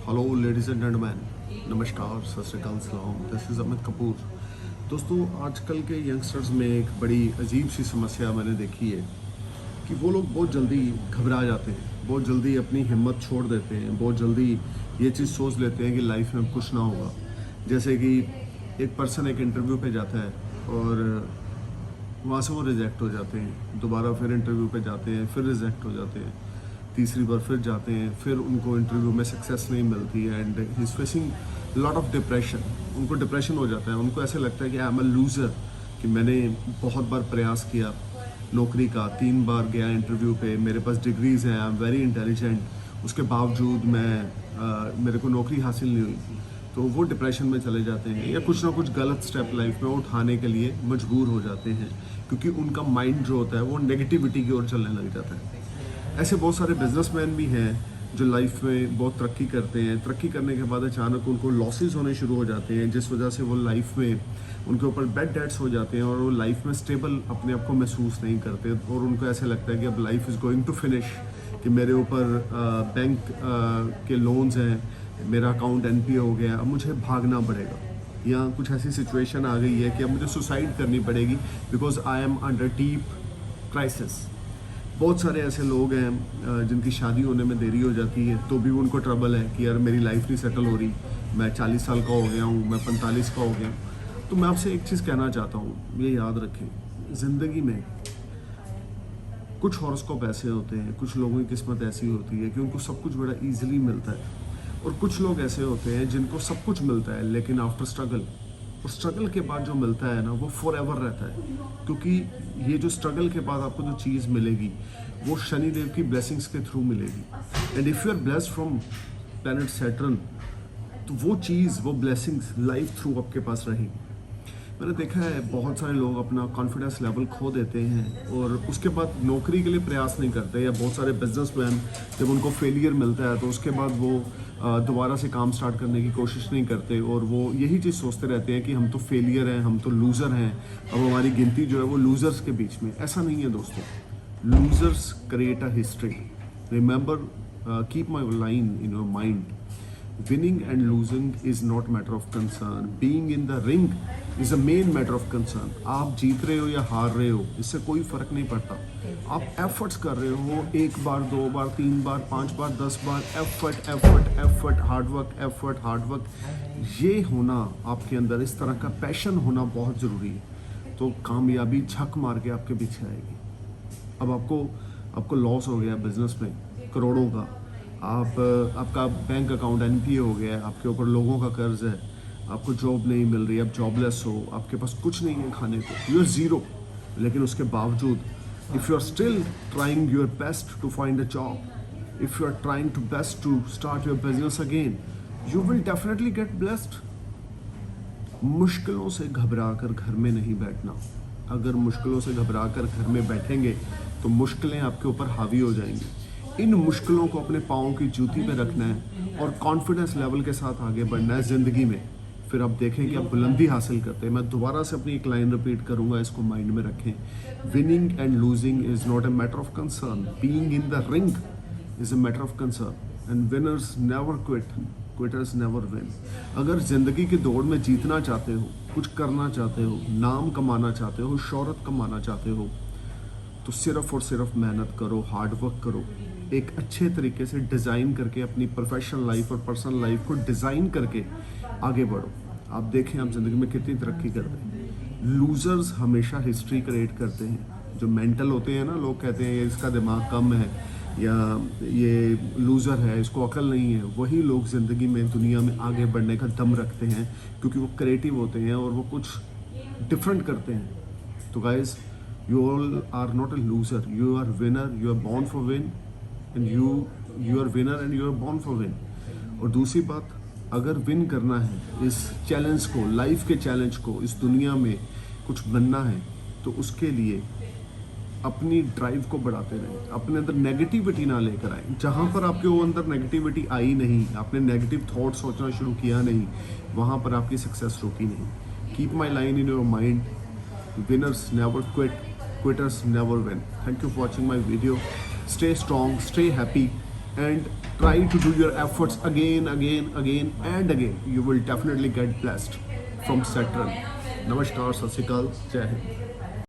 Hello ladies and gentleman, नमस्कार, सत श्री अकाल, सलाम। This is Amit Kapoor. दोस्तों, आजकल के यंगस्टर्स में एक बड़ी अजीब सी समस्या मैंने देखी है कि वो लोग बहुत जल्दी घबरा जाते हैं, बहुत जल्दी अपनी हिम्मत छोड़ देते हैं, बहुत जल्दी ये चीज़ सोच लेते हैं कि लाइफ में कुछ ना होगा। जैसे कि एक पर्सन एक इंटरव्यू पे जाता है और वहाँ से वो रिजेक्ट हो जाते हैं, दोबारा फिर इंटरव्यू पे जाते हैं, फिर रिजेक्ट हो जाते हैं, तीसरी बार फिर जाते हैं, फिर उनको इंटरव्यू में सक्सेस नहीं मिलती है and he is facing lot of depression. उनको डिप्रेशन हो जाता है, उनको ऐसे लगता है कि आई एम अ लूज़र, कि मैंने बहुत बार प्रयास किया नौकरी का, 3 बार गया इंटरव्यू पे, मेरे पास डिग्रीज़ हैं, आई एम वेरी इंटेलिजेंट, उसके बावजूद मेरे को नौकरी हासिल नहीं हुई। तो वो डिप्रेशन में चले जाते हैं या कुछ ना कुछ गलत स्टेप लाइफ में उठाने के लिए मजबूर हो जाते हैं, क्योंकि उनका माइंड जो होता है वो नेगेटिविटी की ओर चलने लग जाता है। ऐसे बहुत सारे बिजनेसमैन भी हैं जो लाइफ में बहुत तरक्की करते हैं, तरक्की करने के बाद अचानक उनको लॉसेस होने शुरू हो जाते हैं, जिस वजह से वो लाइफ में उनके ऊपर बैड डेट्स हो जाते हैं और वो लाइफ में स्टेबल अपने आप को महसूस नहीं करते और उनको ऐसे लगता है कि अब life is going to finish, कि मेरे ऊपर बैंक के लोन्स हैं, मेरा अकाउंट NPA हो गया, अब मुझे भागना पड़ेगा, या कुछ ऐसी सिचुएशन आ गई है कि अब मुझे सुसाइड करनी पड़ेगी because I am under deep crisis. बहुत सारे ऐसे लोग हैं जिनकी शादी होने में देरी हो जाती है तो भी उनको ट्रबल है कि यार मेरी लाइफ नहीं सेटल हो रही, मैं 40 साल का हो गया हूँ, मैं 45 का हो गया हूँ। तो मैं आपसे एक चीज़ कहना चाहता हूँ, ये याद रखें, ज़िंदगी में कुछ हॉरोस्कोप ऐसे होते हैं, कुछ लोगों की किस्मत ऐसी होती है कि उनको सब कुछ बड़ा ईजिली मिलता है, और कुछ लोग ऐसे होते हैं जिनको सब कुछ मिलता है लेकिन आफ्टर स्ट्रगल, और स्ट्रगल के बाद जो मिलता है ना वो फॉर एवर रहता है, क्योंकि ये जो स्ट्रगल के बाद आपको जो चीज़ मिलेगी वो शनिदेव की ब्लेसिंग्स के थ्रू मिलेगी। And if you are blessed from planet Saturn, तो वो चीज़, वो ब्लेसिंग्स लाइफ थ्रू आपके पास रहेगी। मैंने देखा है बहुत सारे लोग अपना कॉन्फिडेंस लेवल खो देते हैं और उसके बाद नौकरी के लिए प्रयास नहीं करते, या बहुत सारे बिजनेसमैन जब उनको फेलियर मिलता है तो उसके बाद वो दोबारा से काम स्टार्ट करने की कोशिश नहीं करते और वो यही चीज़ सोचते रहते हैं कि हम तो फेलियर हैं, हम तो लूज़र हैं, अब हमारी गिनती जो है वो लूज़र्स के बीच में। ऐसा नहीं है दोस्तों, losers create a history. Remember, keep my line in your mind, winning and losing is not matter of concern, being in the ring is a main matter of concern। आप जीत रहे हो या हार रहे हो इससे कोई फर्क नहीं पड़ता, आप एफर्ट्स कर रहे हो, 1 बार 2 बार 3 बार 5 बार 10 बार, effort effort effort, hard work, ये होना आपके अंदर, इस तरह का पैशन होना बहुत ज़रूरी है, तो कामयाबी झक मार के आपके पीछे आएगी। अब आपको लॉस हो गया बिजनेस में करोड़ों का, आपका बैंक अकाउंट NPA हो गया है, आपके ऊपर लोगों का कर्ज है, आपको जॉब नहीं मिल रही, आप जॉबलेस हो, आपके पास कुछ नहीं है खाने को, यू आर ज़ीरो। लेकिन उसके बावजूद if you are still trying your best to find a job, if you are trying to best to start your business again, you will definitely get blessed. मुश्किलों से घबरा कर घर में नहीं बैठना। अगर मुश्किलों से घबरा कर घर में बैठेंगे तो मुश्किलें आपके ऊपर हावी हो जाएंगी। इन मुश्किलों को अपने पाँव की जूती पे रखना है और कॉन्फिडेंस लेवल के साथ आगे बढ़ना है ज़िंदगी में, फिर आप देखें कि आप बुलंदी हासिल करते हैं। मैं दोबारा से अपनी एक लाइन रिपीट करूंगा, इसको माइंड में रखें, winning and losing is not a matter of concern, being in the ring is a matter of concern, and winners never quit, quitters never win. अगर ज़िंदगी की दौड़ में जीतना चाहते हो, कुछ करना चाहते हो, नाम कमाना चाहते हो, शोहरत कमाना चाहते हो, तो सिर्फ और सिर्फ मेहनत करो, हार्ड वर्क करो, एक अच्छे तरीके से डिज़ाइन करके अपनी प्रोफेशनल लाइफ और पर्सनल लाइफ को डिज़ाइन करके आगे बढ़ो। आप देखें आप ज़िंदगी में कितनी तरक्की करते हैं। लूज़र्स हमेशा हिस्ट्री क्रिएट करते हैं। जो मेंटल होते हैं ना, लोग कहते हैं इसका दिमाग कम है या ये लूज़र है, इसको अकल नहीं है, वही लोग ज़िंदगी में दुनिया में आगे बढ़ने का दम रखते हैं, क्योंकि वो क्रिएटिव होते हैं और वो कुछ डिफरेंट करते हैं। तो guys, you all are not a loser, you are winner, you are born for win, and you are winner and you are born for win। और दूसरी बात, अगर विन करना है इस चैलेंज को, लाइफ के चैलेंज को, इस दुनिया में कुछ बनना है, तो उसके लिए अपनी ड्राइव को बढ़ाते रहें, अपने अंदर नेगेटिविटी ना लेकर आए। जहाँ पर आपके वो अंदर नेगेटिविटी आई नहीं, आपने नेगेटिव थॉट सोचना शुरू किया नहीं, वहाँ पर आपकी सक्सेस रुकी नहीं। Keep my line in your mind, winners never quit, quitters never win। Thank you for watching my video. Stay strong, stay happy, and try to do your efforts again, and again. You will definitely get blessed from Saturn. Namaskar, Sat Sri Akal, Jai Hind.